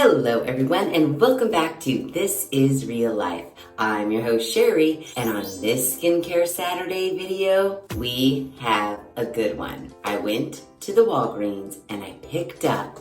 Hello everyone and welcome back to This Is Real Life. I'm your host Sheri, and on this Skincare Saturday video, we have a good one. I went to the Walgreens and I picked up,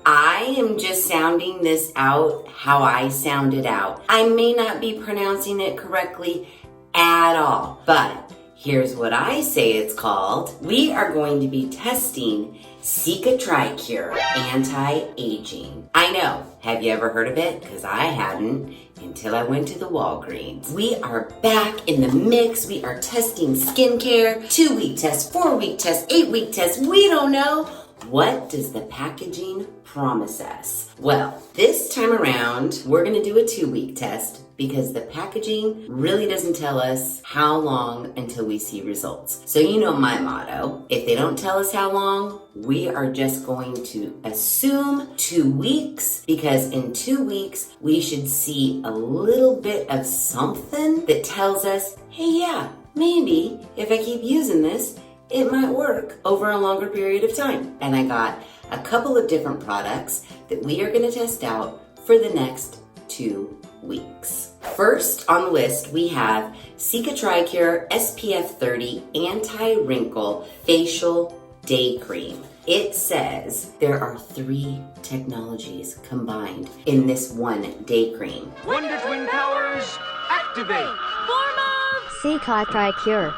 I am just sounding this out how I sound it out. I may not be pronouncing it correctly at all, but here's what I say it's called. We are going to be testing Cicatricure Anti-Aging. I know, have you ever heard of it? Because I hadn't until I went to the Walgreens. We are back in the mix. We are testing skincare, 2-week test, 4-week test, 8-week test. We don't know. What does the packaging promise us? Well, this time around, we're gonna do a 2-week test because the packaging really doesn't tell us how long until we see results. So you know my motto, if they don't tell us how long, we are just going to assume 2 weeks, because in 2 weeks, we should see a little bit of something that tells us, hey, yeah, maybe if I keep using this, it might work over a longer period of time. And I got a couple of different products that we are gonna test out for the next 2 weeks. First on the list, we have Cicatricure SPF 30 Anti-Wrinkle Facial Day Cream. It says there are 3 technologies combined in this one day cream. Wonder Twin powers, activate! Form of Cicatricure.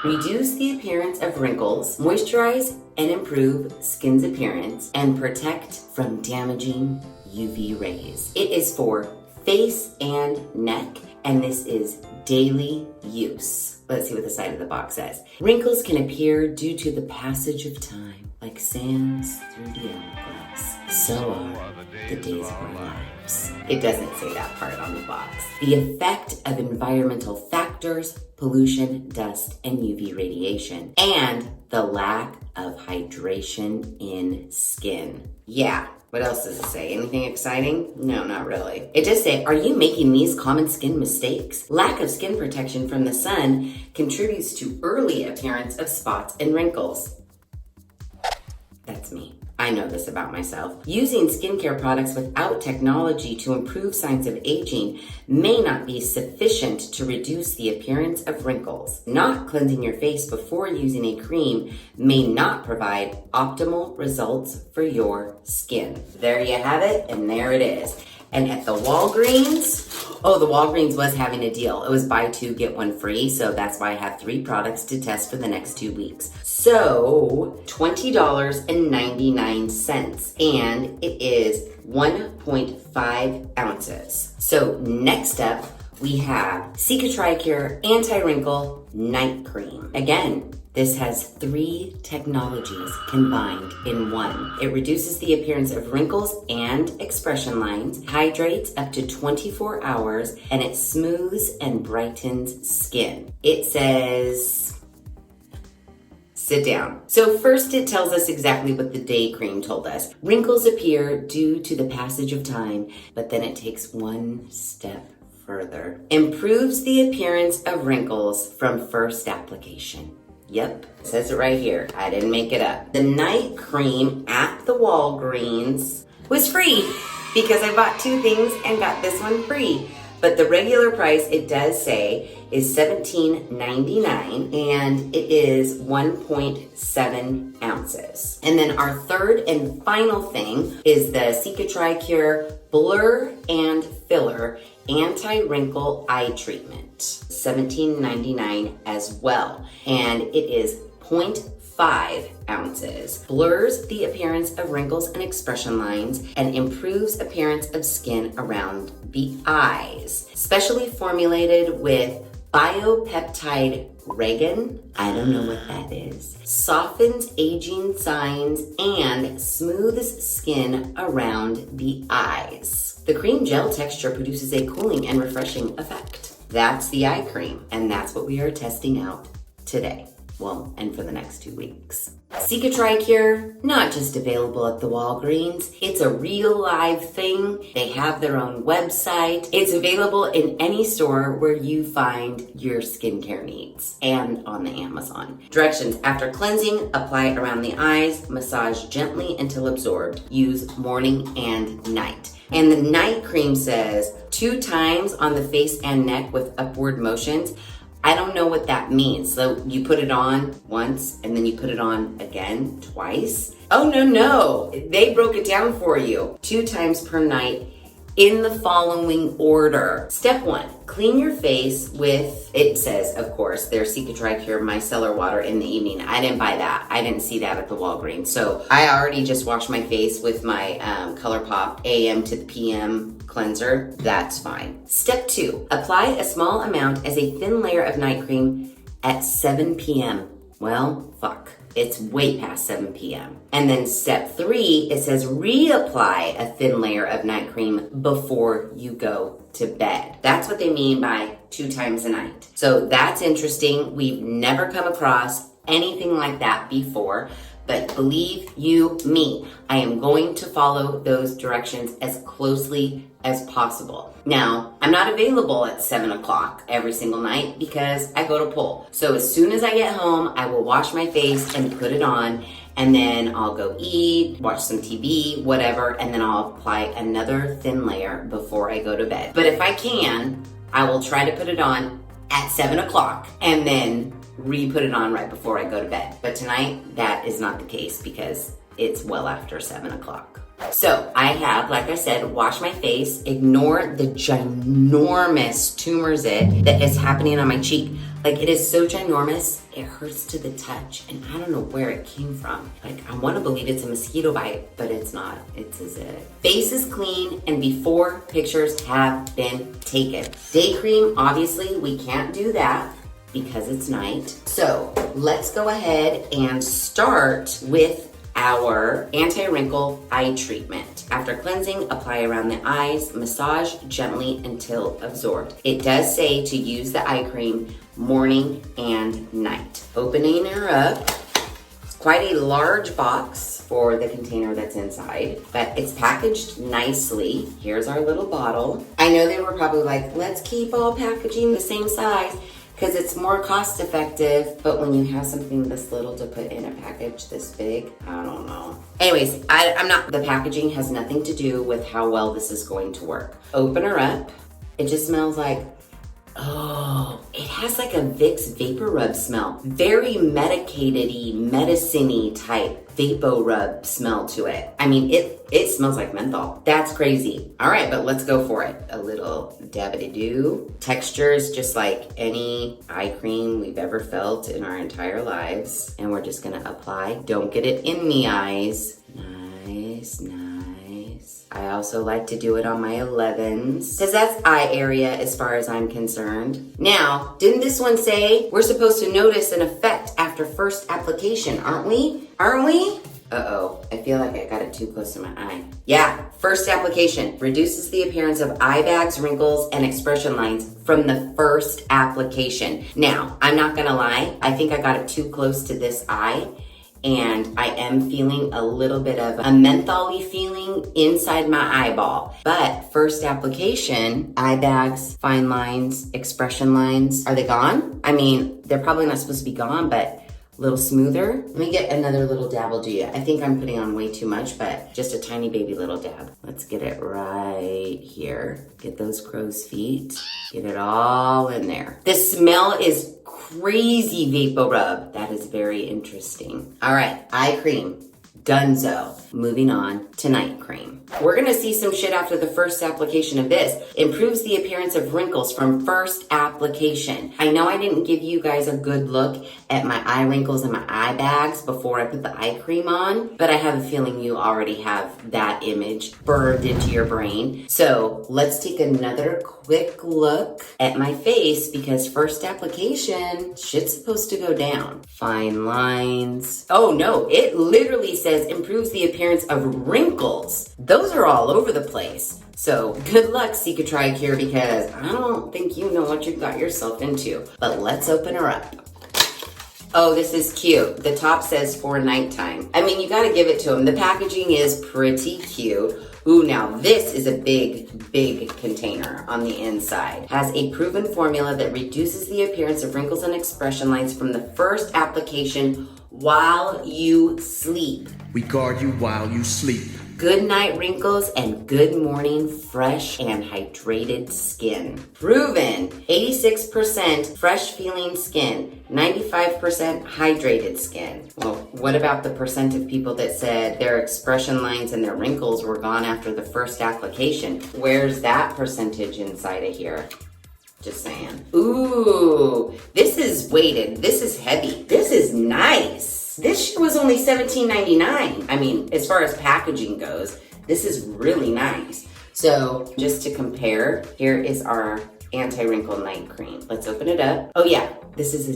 Reduce the appearance of wrinkles, moisturize and improve skin's appearance, and protect from damaging UV rays. It is for face and neck, and this is daily use. Let's see what the side of the box says. Wrinkles can appear due to the passage of time, like sands through the hourglass. So are the days of our lives. It doesn't say that part on the box. The effect of environmental factors, pollution, dust, and UV radiation, and the lack of hydration in skin. Yeah. What else does it say? Anything exciting? No, not really. It does say, are you making these common skin mistakes? Lack of skin protection from the sun contributes to early appearance of spots and wrinkles. That's me. I know this about myself. Using skincare products without technology to improve signs of aging may not be sufficient to reduce the appearance of wrinkles. Not cleansing your face before using a cream may not provide optimal results for your skin. There you have it, and there it is. And at the Walgreens, the Walgreens was having a deal. It was buy 2, get 1 free. So that's why I have 3 products to test for the next 2 weeks. So $20.99, and it is 1.5 ounces. So next up, we have Cicatricure Anti-Wrinkle Night Cream. Again, this has 3 technologies combined in one. It reduces the appearance of wrinkles and expression lines, hydrates up to 24 hours, and it smooths and brightens skin. It says, sit down. So first it tells us exactly what the day cream told us. Wrinkles appear due to the passage of time, but then it takes one step further. Improves the appearance of wrinkles from first application. Yep, it says it right here. I didn't make it up. The night cream at the Walgreens was free because I bought 2 things and got this one free. But the regular price, it does say, is $17.99, and it is 1.7 ounces. And then our third and final thing is the Cicatricure Blur and Filler Anti-Wrinkle Eye Treatment, $17.99 as well. And it is 0.5 ounces. Blurs the appearance of wrinkles and expression lines and improves appearance of skin around the eyes. Specially formulated with biopeptide resin, I don't know what that is, softens aging signs and smooths skin around the eyes. The cream gel texture produces a cooling and refreshing effect. That's the eye cream, and that's what we are testing out today. Well, and for the next 2 weeks. Cicatricure, not just available at the Walgreens. It's a real live thing. They have their own website. It's available in any store where you find your skincare needs and on the Amazon. Directions: after cleansing, apply around the eyes, massage gently until absorbed. Use morning and night. And the night cream says 2 times on the face and neck with upward motions. I don't know what that means. So you put it on once and then you put it on again twice. Oh, no. They broke it down for you. 2 times per night in the following order. Step 1, clean your face with, it says, of course, their Cicatricure micellar water in the evening. I didn't buy that. I didn't see that at the Walgreens. So I already just washed my face with my ColourPop AM to the PM cleanser. That's fine. Step 2, apply a small amount as a thin layer of night cream at 7 p.m. Well, fuck. It's way past 7 p.m. And then step 3, it says reapply a thin layer of night cream before you go to bed. That's what they mean by 2 times a night. So that's interesting. We've never come across anything like that before. But believe you me, I am going to follow those directions as closely as possible. Now, I'm not available at 7 o'clock every single night because I go to pull. So as soon as I get home, I will wash my face and put it on, and then I'll go eat, watch some TV, whatever, and then I'll apply another thin layer before I go to bed. But if I can, I will try to put it on at 7 o'clock and then re-put it on right before I go to bed. But tonight, that is not the case because it's well after 7 o'clock. So I have, like I said, washed my face. Ignore the ginormous tumor zit that is happening on my cheek. Like, it is so ginormous, it hurts to the touch, and I don't know where it came from. Like, I want to believe it's a mosquito bite, but it's not. It's a zit. Face is clean, and before pictures have been taken. Day cream, obviously, we can't do that because it's night. So let's go ahead and start with our anti-wrinkle eye treatment. After cleansing, apply around the eyes, massage gently until absorbed. It does say to use the eye cream morning and night. Opening her up, it's quite a large box for the container that's inside, but it's packaged nicely. Here's our little bottle. I know they were probably like, let's keep all packaging the same size, because it's more cost effective, but when you have something this little to put in a package this big, I don't know. Anyways, the packaging has nothing to do with how well this is going to work. Open her up. It just smells like, oh, it has like a Vicks Vapor Rub smell. Very medicated-y, medicine-y type Vapor Rub smell to it. I mean, it smells like menthol. That's crazy. All right, but let's go for it. A little dabbity-doo. Texture is just like any eye cream we've ever felt in our entire lives. And we're just gonna apply. Don't get it in the eyes. Nice, nice. I also like to do it on my 11s because that's eye area as far as I'm concerned. Now, didn't this one say we're supposed to notice an effect after first application, aren't we? Aren't we? Uh-oh, I feel like I got it too close to my eye. Yeah, first application reduces the appearance of eye bags, wrinkles, and expression lines from the first application. Now, I'm not gonna lie, I think I got it too close to this eye, and I am feeling a little bit of a menthol-y feeling inside my eyeball. But first application, eye bags, fine lines, expression lines, are they gone? I mean, they're probably not supposed to be gone, but a little smoother. Let me get another little dab will do you. I think I'm putting on way too much, but just a tiny baby little dab. Let's get it right here. Get those crow's feet. Get it all in there. The smell is crazy Vapor Rub. That is very interesting. All right, eye cream. Dunzo. Moving on to night cream. We're gonna see some shit after the first application of this. Improves the appearance of wrinkles from first application. I know I didn't give you guys a good look at my eye wrinkles and my eye bags before I put the eye cream on, but I have a feeling you already have that image burned into your brain. So let's take another quick look at my face because first application, shit's supposed to go down. Fine lines. Oh no, it literally says improves the appearance of wrinkles. Those are all over the place. So good luck, Cicatricure, because I don't think you know what you got yourself into. But let's open her up. Oh, this is cute. The top says for nighttime. I mean, you gotta give it to them. The packaging is pretty cute. Ooh, now this is a big container on the inside. Has a proven formula that reduces the appearance of wrinkles and expression lines from the first application while you sleep. We guard you while you sleep. Good night wrinkles and good morning fresh and hydrated skin. Proven 86% fresh feeling skin, 95% hydrated skin. Well, what about the percent of people that said their expression lines and their wrinkles were gone after the first application? Where's that percentage inside of here? Just saying. Ooh, this is weighted. This is heavy. This is nice. This shit was only $17.99. I mean, as far as packaging goes, this is really nice. So just to compare, here is our anti-wrinkle night cream. Let's open it up. Oh yeah, this is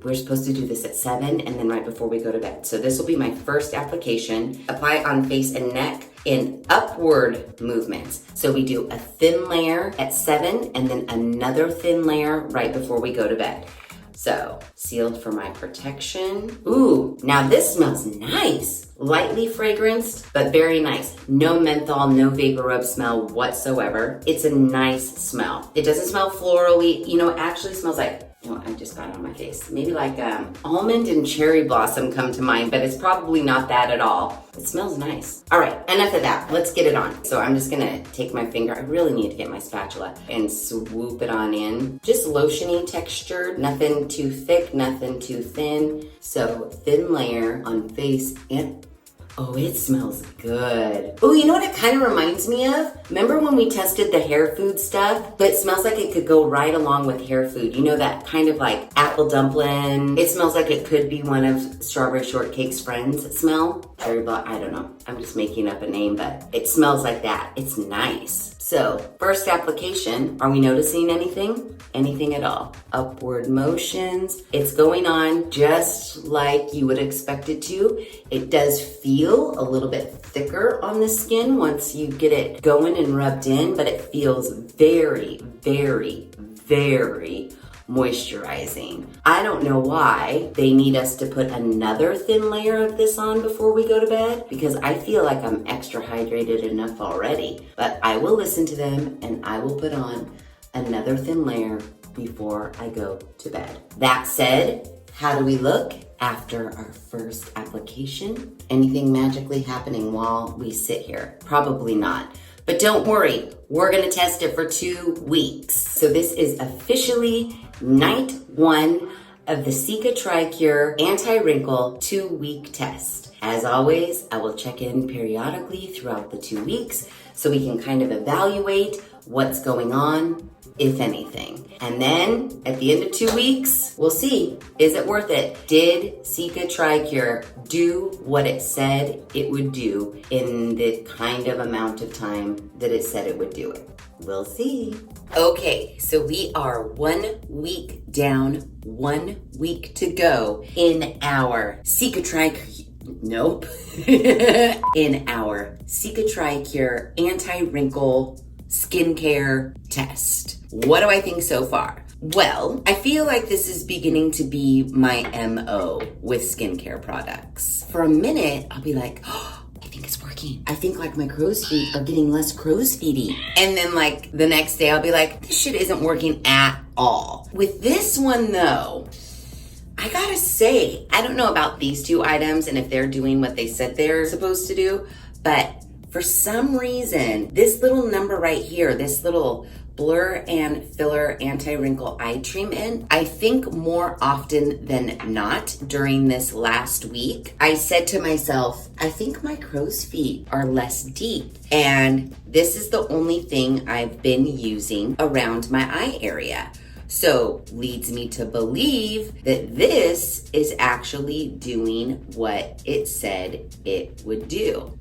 we're supposed to do this at 7 and then right before we go to bed. So this will be my first application. Apply on face and neck in upward movements. So we do a thin layer at 7 and then another thin layer right before we go to bed. So, sealed for my protection. Ooh, now this smells nice. Lightly fragranced, but very nice. No menthol, no vapor rub smell whatsoever. It's a nice smell. It doesn't smell florally. You know, it actually smells like, I just got it on my face. Maybe like almond and cherry blossom come to mind, but it's probably not that at all. It smells nice. All right, enough of that. Let's get it on. So I'm just gonna take my finger. I really need to get my spatula and swoop it on in. Just lotiony textured, nothing too thick, nothing too thin. So thin layer on face and oh, it smells good. Oh, you know what it kind of reminds me of? Remember when we tested the hair food stuff? But it smells like it could go right along with hair food. You know that kind of like apple dumpling? It smells like it could be one of Strawberry Shortcake's friends smell. Cherry block, I don't know. I'm just making up a name, but it smells like that. It's nice. So, first application, are we noticing anything? Anything at all? Upward motions. It's going on just like you would expect it to. It does feel a little bit thicker on the skin once you get it going and rubbed in, but it feels very, very, very moisturizing. I don't know why they need us to put another thin layer of this on before we go to bed because I feel like I'm extra hydrated enough already. But I will listen to them and I will put on another thin layer before I go to bed. That said, how do we look after our first application? Anything magically happening while we sit here? Probably not. But don't worry, we're gonna test it for 2 weeks. So this is officially night 1 of the Cicatricure Anti-Wrinkle 2-week test. As always, I will check in periodically throughout the 2 weeks so we can kind of evaluate what's going on, if anything. And then at the end of 2 weeks, we'll see, is it worth it? Did Cicatricure do what it said it would do in the kind of amount of time that it said it would do it? We'll see. Okay, so we are 1 week down, 1 week to go in our Cicatricure, nope, in our Cicatricure Anti-Wrinkle Skincare Test. What do I think so far? Well, I feel like this is beginning to be my MO with skincare products. For a minute, I'll be like, oh, I think it's working. I think like my crow's feet are getting less crow's feety. And then like the next day, I'll be like, this shit isn't working at all. With this one though, I gotta say, I don't know about these 2 items and if they're doing what they said they're supposed to do, but for some reason, this little number right here, this little Blur and Filler Anti-Wrinkle Eye Treatment, I think more often than not during this last week, I said to myself, I think my crow's feet are less deep. And this is the only thing I've been using around my eye area. So leads me to believe that this is actually doing what it said it would do.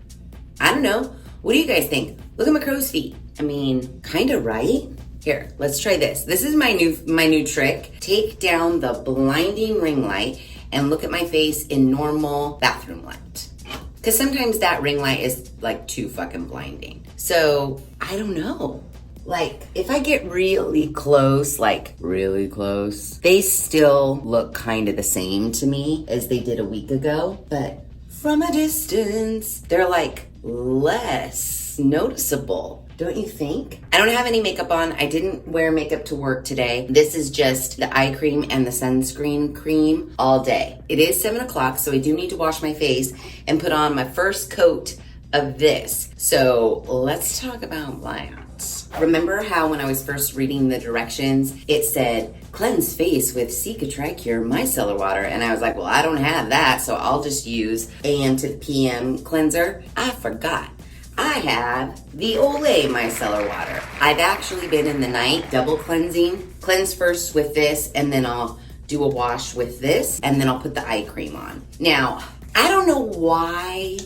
I don't know. What do you guys think? Look at my crow's feet. I mean, kind of right? Here, let's try this. This is my new trick. Take down the blinding ring light and look at my face in normal bathroom light. Because sometimes that ring light is like too fucking blinding. So, I don't know. Like, if I get really close, like really close, they still look kind of the same to me as they did a week ago. But from a distance, they're like less noticeable. Don't you think? I don't have any makeup on. I didn't wear makeup to work today. This is just the eye cream and the sunscreen cream all day. It is 7 o'clock, so I do need to wash my face and put on my first coat of this. So let's talk about that. Remember how when I was first reading the directions, it said, cleanse face with Cicatricure Micellar Water. And I was like, well, I don't have that, so I'll just use AM to PM cleanser. I forgot. I have the Olay Micellar Water. I've actually been in the night double cleansing. Cleanse first with this, and then I'll do a wash with this, and then I'll put the eye cream on. Now, I don't know why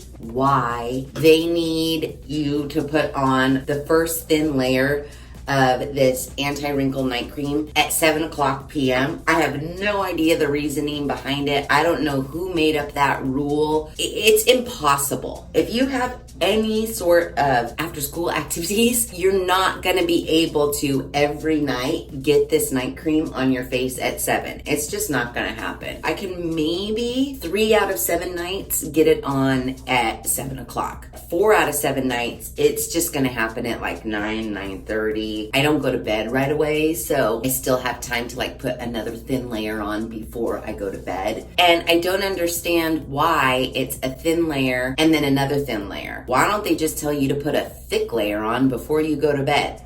they need you to put on the first thin layer of this anti-wrinkle night cream at 7 o'clock p.m. I have no idea the reasoning behind it. I don't know who made up that rule. It's impossible. If you have any sort of after school activities, you're not gonna be able to every night get this night cream on your face at 7. It's just not gonna happen. I can maybe 3 out of 7 nights get it on at 7 o'clock. 4 out of 7 nights, it's just gonna happen at like 9:30. I don't go to bed right away, so I still have time to like put another thin layer on before I go to bed. And I don't understand why it's a thin layer and then another thin layer. Why don't they just tell you to put a thick layer on before you go to bed?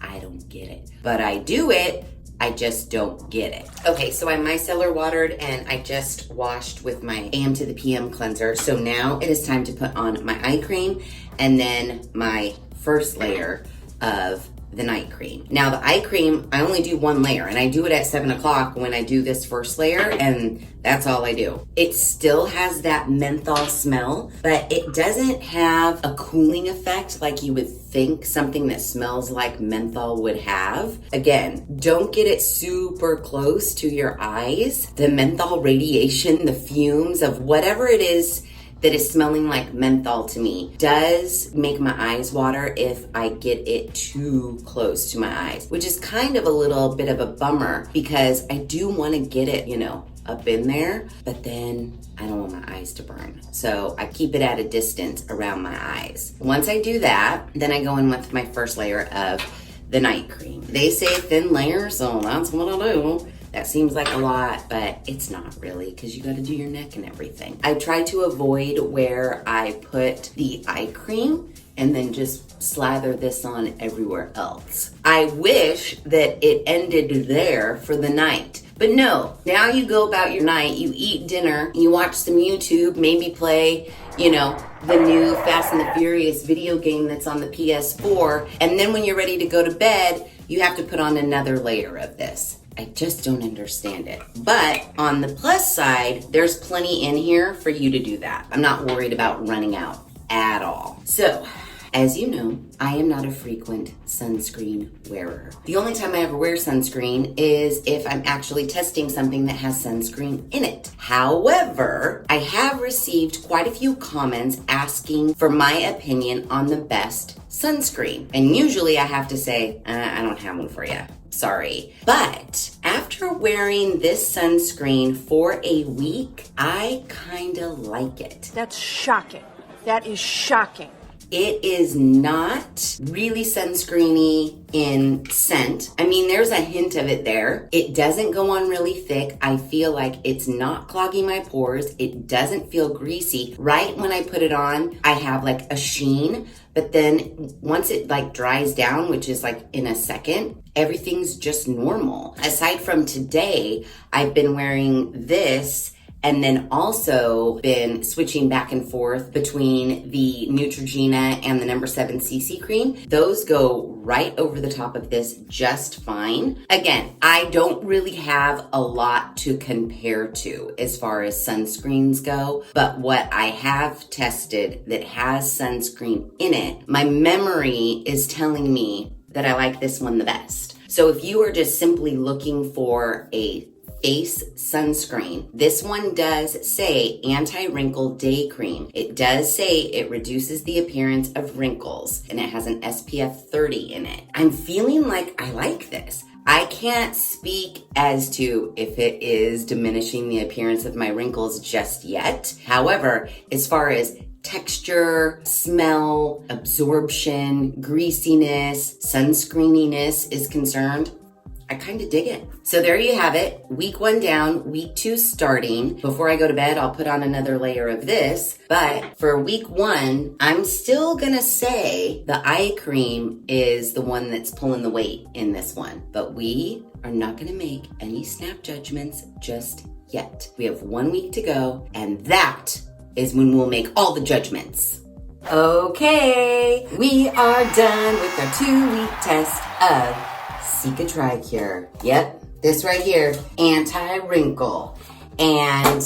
I don't get it. But I do it, I just don't get it. Okay, so I micellar watered and I just washed with my AM to the PM cleanser. So now it is time to put on my eye cream and then my first layer of the night cream. Now the eye cream, I only do 1 layer and I do it at 7 o'clock when I do this first layer, and that's all I do. It still has that menthol smell, but it doesn't have a cooling effect like you would think something that smells like menthol would have. Again, don't get it super close to your eyes. The menthol radiation, the fumes of whatever it is that is smelling like menthol to me does make my eyes water if I get it too close to my eyes, which is kind of a little bit of a bummer because I do want to get it, up in there, but then I don't want my eyes to burn. So I keep it at a distance around my eyes. Once I do that, then I go in with my first layer of the night cream. They say thin layer, so that's what I'll do. That seems like a lot, but it's not really because you got to do your neck and everything. I try to avoid where I put the eye cream and then just slather this on everywhere else. I wish that it ended there for the night. But no, now you go about your night, you eat dinner, you watch some YouTube, maybe play, the new Fast and the Furious video game that's on the PS4. And then when you're ready to go to bed, you have to put on another layer of this. I just don't understand it. But on the plus side, there's plenty in here for you to do that. I'm not worried about running out at all. So, as you know, I am not a frequent sunscreen wearer. The only time I ever wear sunscreen is if I'm actually testing something that has sunscreen in it. However, I have received quite a few comments asking for my opinion on the best sunscreen. And usually I have to say, I don't have one for you. Sorry. But after wearing this sunscreen for a week, I kinda like it. That's shocking. That is shocking. It is not really sunscreeny in scent. I mean, there's a hint of it there. It doesn't go on really thick. I feel like it's not clogging my pores. It doesn't feel greasy. Right when I put it on, I have like a sheen, but then once it like dries down, which is like in a second, everything's just normal. Aside from today, I've been wearing this and then also been switching back and forth between the Neutrogena and the number 7 CC cream. Those go right over the top of this just fine. Again, I don't really have a lot to compare to as far as sunscreens go, but what I have tested that has sunscreen in it, my memory is telling me that I like this one the best. So if you are just simply looking for a face sunscreen. This one does say anti-wrinkle day cream. It does say it reduces the appearance of wrinkles, and it has an SPF 30 in it. I'm feeling like I like this. I can't speak as to if it is diminishing the appearance of my wrinkles just yet. However, as far as texture, smell, absorption, greasiness, sunscreeniness is concerned, I kind of dig it. So there you have it. Week 1 down, week 2 starting. Before I go to bed, I'll put on another layer of this. But for week 1, I'm still gonna say the eye cream is the one that's pulling the weight in this one. But we are not gonna make any snap judgments just yet. We have 1 week to go, and that is when we'll make all the judgments. Okay, we are done with our 2-week test of Cicatricure. Yep, this right here, anti-wrinkle. And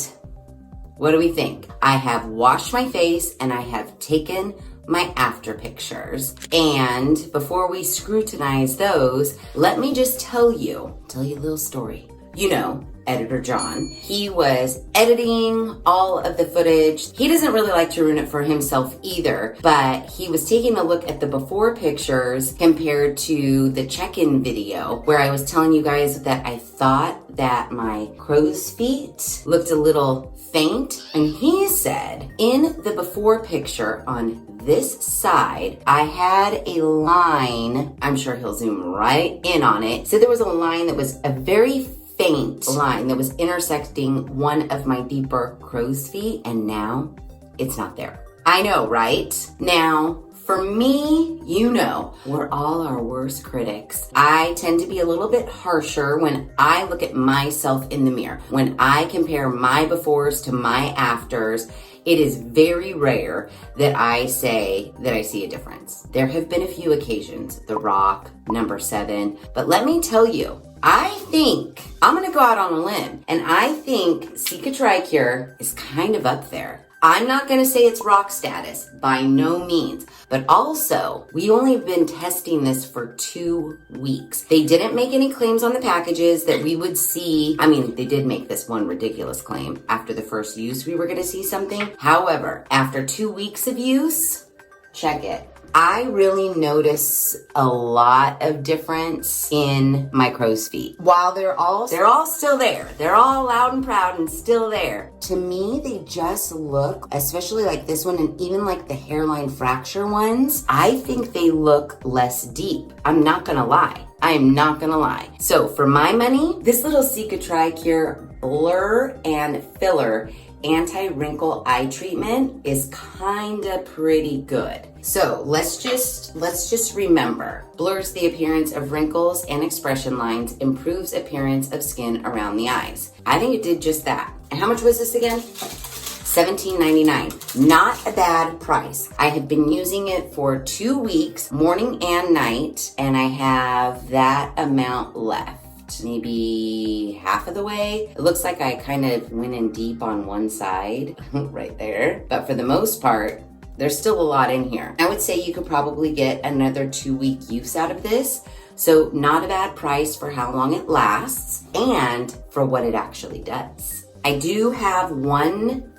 what do we think? I have washed my face and I have taken my after pictures. And before we scrutinize those, let me just tell you a little story. You know, Editor John, he was editing all of the footage. He doesn't really like to ruin it for himself either, but he was taking a look at the before pictures compared to the check-in video where I was telling you guys that I thought that my crow's feet looked a little faint. And he said in the before picture on this side, I had a line, I'm sure he'll zoom right in on it. So there was a line that was a very faint line that was intersecting one of my deeper crow's feet, and now it's not there. I know, right? Now, for me, you know, we're all our worst critics. I tend to be a little bit harsher when I look at myself in the mirror. When I compare my befores to my afters, it is very rare that I say that I see a difference. There have been a few occasions, The Rock, number 7, but let me tell you, I think, I'm gonna go out on a limb, and I think Cicatricure is kind of up there. I'm not gonna say it's rock status, by no means, but also, we only have been testing this for 2 weeks. They didn't make any claims on the packages that we would see. I mean, they did make this one ridiculous claim. After the first use, we were gonna see something. However, after 2 weeks of use, check it. I really notice a lot of difference in my crow's feet. While they're all still there. They're all loud and proud and still there. To me, they just look, especially like this one and even like the hairline fracture ones, I think they look less deep. I'm not gonna lie. I am not gonna lie. So for my money, this little Cicatricure Blur and Filler anti-wrinkle eye treatment is kinda pretty good. So let's just remember, blurs the appearance of wrinkles and expression lines, improves appearance of skin around the eyes. I think it did just that. And how much was this again? $17.99. Not a bad price. I have been using it for 2 weeks, morning and night, and I have that amount left. Maybe half of the way. It looks like I kind of went in deep on one side right there. But for the most part, there's still a lot in here. I would say you could probably get another 2-week use out of this. So not a bad price for how long it lasts and for what it actually does. I do have one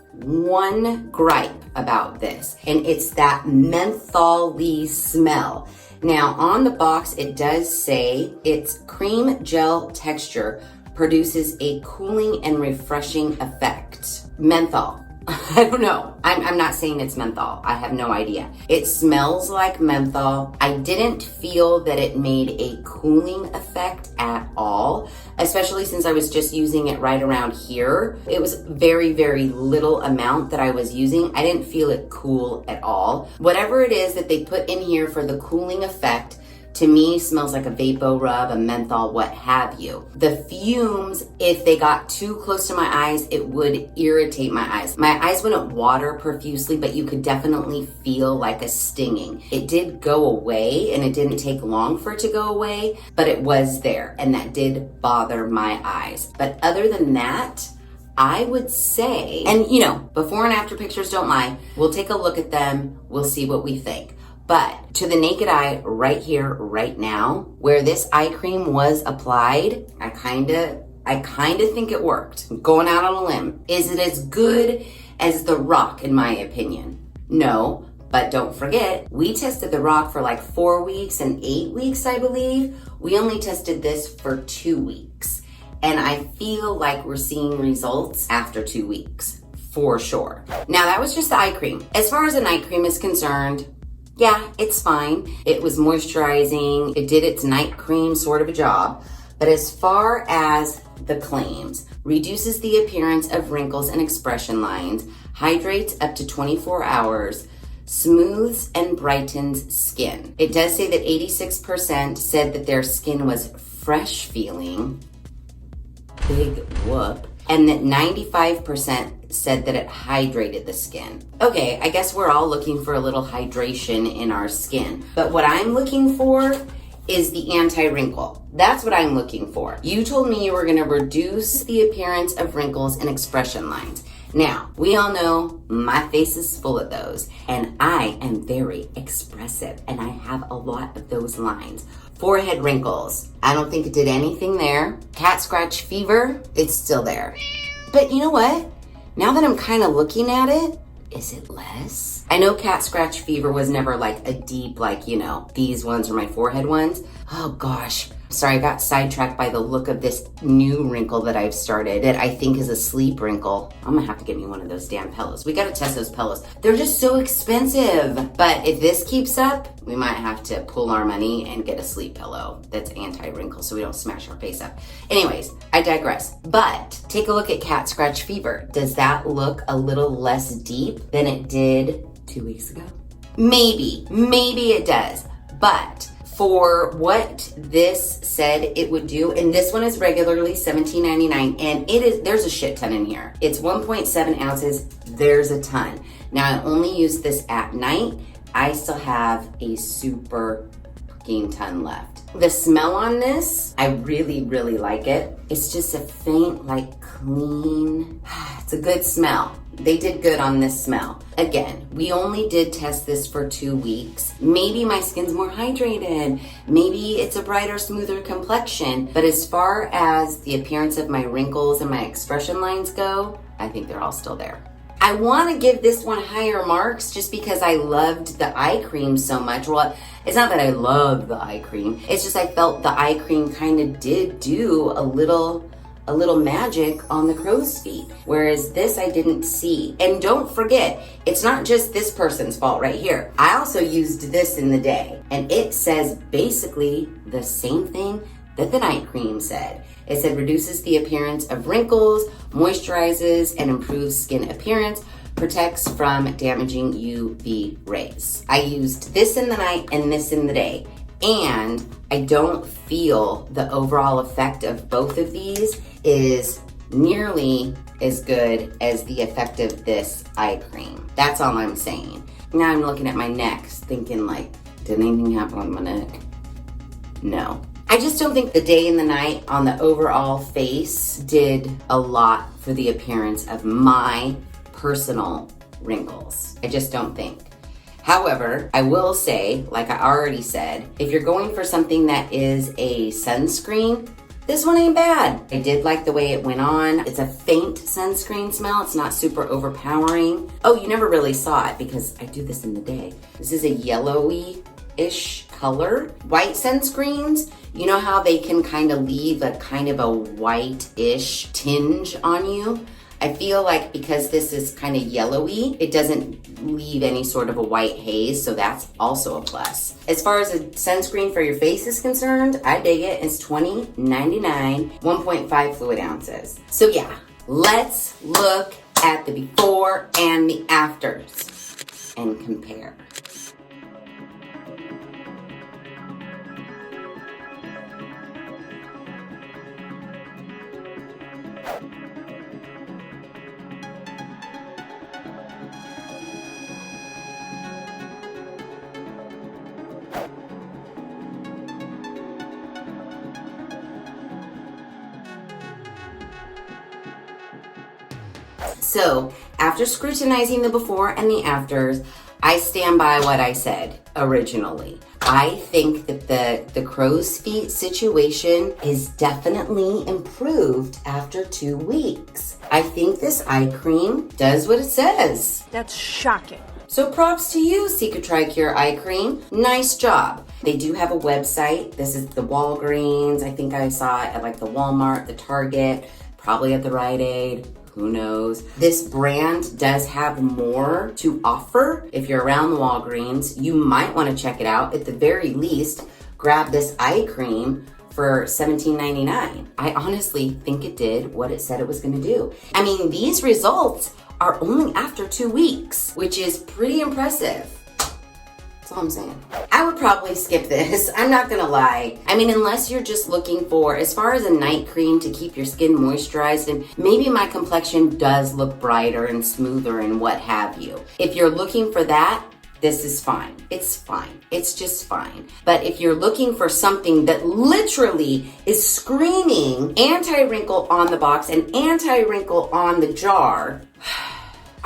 gripe about this, and it's that menthol-y smell. Now on the box, it does say its cream gel texture produces a cooling and refreshing effect. Menthol. I don't know. I'm not saying it's menthol. I have no idea. It smells like menthol. I didn't feel that it made a cooling effect at all, especially since I was just using it right around here. It was very, very little amount that I was using. I didn't feel it cool at all. Whatever it is that they put in here for the cooling effect, to me, smells like a vapor rub, a menthol, what have you. The fumes, if they got too close to my eyes, it would irritate my eyes. My eyes wouldn't water profusely, but you could definitely feel like a stinging. It did go away, and it didn't take long for it to go away, but it was there, and that did bother my eyes. But other than that, I would say, and you know, before and after pictures don't lie, we'll take a look at them, we'll see what we think. But to the naked eye right here, right now, where this eye cream was applied, I kinda I kind of think it worked. I'm going out on a limb. Is it as good as the Rock, in my opinion? No, but don't forget, we tested the Rock for like 4 weeks and 8 weeks, I believe. We only tested this for 2 weeks. And I feel like we're seeing results after 2 weeks, for sure. Now, that was just the eye cream. As far as the night cream is concerned, yeah, it's fine. It was moisturizing. It did its night cream sort of a job. But as far as the claims, reduces the appearance of wrinkles and expression lines, hydrates up to 24 hours, smooths and brightens skin. It does say that 86% said that their skin was fresh feeling, big whoop, and that 95% said that it hydrated the skin. Okay, I guess we're all looking for a little hydration in our skin. But what I'm looking for is the anti-wrinkle. That's what I'm looking for. You told me you were gonna reduce the appearance of wrinkles and expression lines. Now, we all know my face is full of those, and I am very expressive, and I have a lot of those lines. Forehead wrinkles, I don't think it did anything there. Cat scratch fever, it's still there. But you know what? Now that I'm kind of looking at it, is it less? I know cat scratch fever was never like a deep, like, you know, these ones are my forehead ones. Oh gosh, sorry, I got sidetracked by the look of this new wrinkle that I've started that I think is a sleep wrinkle. I'm gonna have to get me one of those damn pillows. We gotta test those pillows. They're just so expensive. But if this keeps up, we might have to pool our money and get a sleep pillow that's anti-wrinkle so we don't smash our face up. Anyways, I digress. But take a look at cat scratch fever. Does that look a little less deep than it did 2 weeks ago? Maybe it does. But for what this said it would do, and this one is regularly $17.99, and there's a shit ton in here. It's 1.7 ounces, there's a ton. Now, I only use this at night. I still have a super fucking ton left. The smell on this, I really, really like it. It's just a faint, like clean, it's a good smell. They did good on this smell. Again, we only did test this for 2 weeks. Maybe my skin's more hydrated. Maybe it's a brighter, smoother complexion. But as far as the appearance of my wrinkles and my expression lines go, I think they're all still there. I want to give this one higher marks just because I loved the eye cream so much. Well, it's not that I love the eye cream. It's just I felt the eye cream kind of did do a little magic on the crow's feet, whereas this I didn't see. And don't forget, it's not just this person's fault right here. I also used this in the day, and it says basically the same thing that the night cream said. It said reduces the appearance of wrinkles, moisturizes and improves skin appearance, protects from damaging UV rays. I used this in the night and this in the day, and I don't feel the overall effect of both of these is nearly as good as the effect of this eye cream. That's all I'm saying. Now I'm looking at my neck thinking like, did anything happen with my neck? No. I just don't think the day and the night on the overall face did a lot for the appearance of my personal wrinkles. I just don't think. However, I will say, like I already said, if you're going for something that is a sunscreen, this one ain't bad. I did like the way it went on. It's a faint sunscreen smell. It's not super overpowering. Oh, you never really saw it because I do this in the day. This is a yellowy-ish color. White sunscreens, you know how they can kind of leave a kind of a white-ish tinge on you? I feel like because this is kind of yellowy, it doesn't leave any sort of a white haze, so that's also a plus. As far as a sunscreen for your face is concerned, I dig it. It's $20.99, 1.5 fluid ounces. So yeah, let's look at the before and the afters and compare. So after scrutinizing the before and the afters, I stand by what I said originally. I think that the crow's feet situation is definitely improved after 2 weeks. I think this eye cream does what it says. That's shocking. So props to you, Cicatricure Eye Cream. Nice job. They do have a website. This is the Walgreens. I think I saw it at like the Walmart, the Target, probably at the Rite Aid. Who knows? This brand does have more to offer. If you're around the Walgreens, you might want to check it out. At the very least, grab this eye cream for $17.99. I honestly think it did what it said it was going to do. I mean, these results are only after 2 weeks, which is pretty impressive. That's all I'm saying. I would probably skip this. I'm not gonna lie. I mean, unless you're just looking for, as far as a night cream to keep your skin moisturized, and maybe my complexion does look brighter and smoother and what have you. If you're looking for that, this is fine. It's fine. It's just fine. But if you're looking for something that literally is screaming anti-wrinkle on the box and anti-wrinkle on the jar,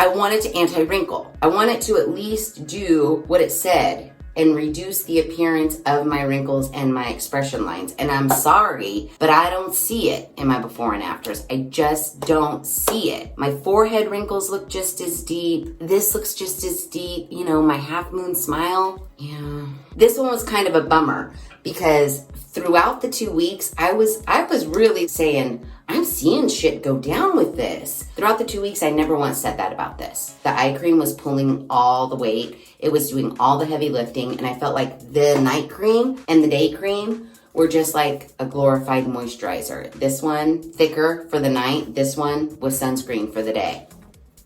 I want it to anti-wrinkle. I want it to at least do what it said and reduce the appearance of my wrinkles and my expression lines. And I'm sorry, but I don't see it in my before and afters. I just don't see it. My forehead wrinkles look just as deep. This looks just as deep. You know, my half moon smile. Yeah. This one was kind of a bummer because throughout the 2 weeks, I was really saying, I'm seeing shit go down with this. Throughout the 2 weeks, I never once said that about this. The eye cream was pulling all the weight. It was doing all the heavy lifting, and I felt like the night cream and the day cream were just like a glorified moisturizer. This one, thicker for the night. This one was sunscreen for the day.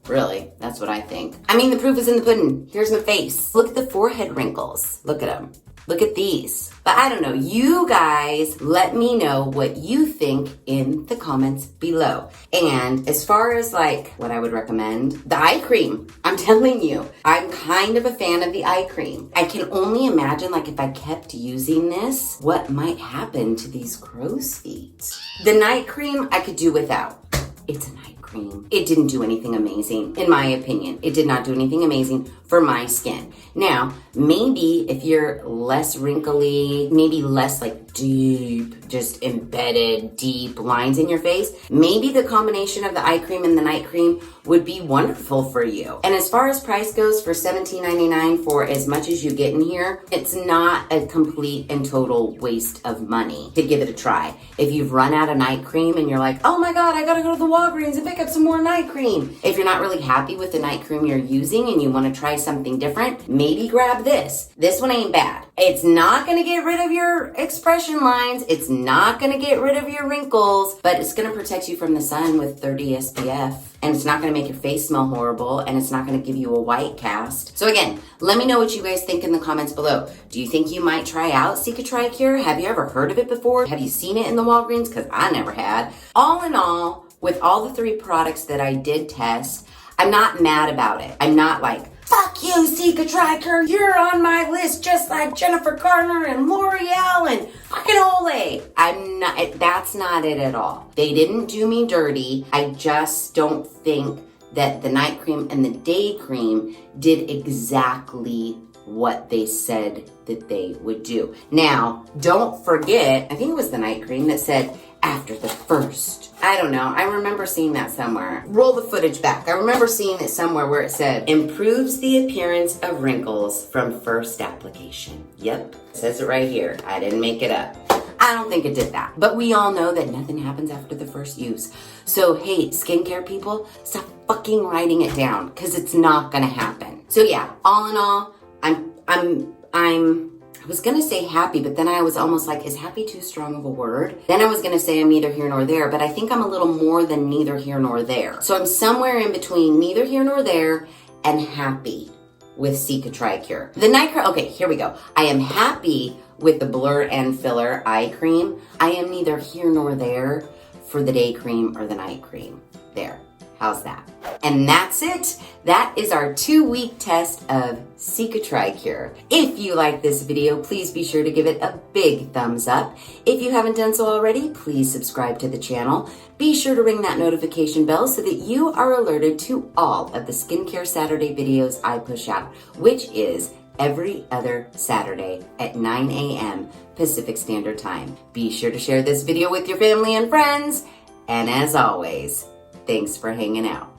Really, that's what I think. I mean, the proof is in the pudding. Here's my face. Look at the forehead wrinkles. Look at them. Look at these. But I don't know, you guys let me know what you think in the comments below. And as far as like what I would recommend, the eye cream, I'm telling you, I'm kind of a fan of the eye cream. I can only imagine like if I kept using this, what might happen to these crow's feet. The night cream I could do without. It's a night cream. It didn't do anything amazing, in my opinion. It did not do anything amazing for my skin. Now, maybe if you're less wrinkly, maybe less like deep, just embedded deep lines in your face, maybe the combination of the eye cream and the night cream would be wonderful for you. And as far as price goes, for $17.99 for as much as you get in here, it's not a complete and total waste of money to give it a try. If you've run out of night cream and you're like, oh my God, I gotta go to the Walgreens and pick up some more night cream. If you're not really happy with the night cream you're using and you wanna try something different, maybe grab this. This one ain't bad. It's not gonna get rid of your expression lines. It's not gonna get rid of your wrinkles, but it's gonna protect you from the sun with 30 SPF. And it's not gonna make your face smell horrible, and it's not gonna give you a white cast. So again, let me know what you guys think in the comments below. Do you think you might try out Cicatricure? Have you ever heard of it before? Have you seen it in the Walgreens? Because I never had. All in all, with all the 3 products that I did test, I'm not mad about it. I'm not like, fuck you, Cicatricure, you're on my list just like Jennifer Garner and L'Oreal and fucking Olay. I'm not, that's not it at all. They didn't do me dirty. I just don't think that the night cream and the day cream did exactly what they said that they would do. Now, don't forget, I think it was the night cream that said after the first. I don't know. I remember seeing that somewhere. Roll the footage back. I remember seeing it somewhere where it said, improves the appearance of wrinkles from first application. Yep. It says it right here. I didn't make it up. I don't think it did that. But we all know that nothing happens after the first use. So, hey, skincare people, stop fucking writing it down because it's not gonna happen. So yeah, all in all, I was gonna say happy, but then I was almost like, is happy too strong of a word? Then I was gonna say I'm neither here nor there, but I think I'm a little more than neither here nor there. So I'm somewhere in between neither here nor there and happy with Cicatricure. The night cream, okay, here we go. I am happy with the Blur and Filler eye cream. I am neither here nor there for the day cream or the night cream. There. How's that? And that's it. That is our 2-week test of Cicatricure. If you like this video, please be sure to give it a big thumbs up. If you haven't done so already, please subscribe to the channel. Be sure to ring that notification bell so that you are alerted to all of the Skincare Saturday videos I push out, which is every other Saturday at 9 a.m. Pacific Standard Time. Be sure to share this video with your family and friends. And as always, thanks for hanging out.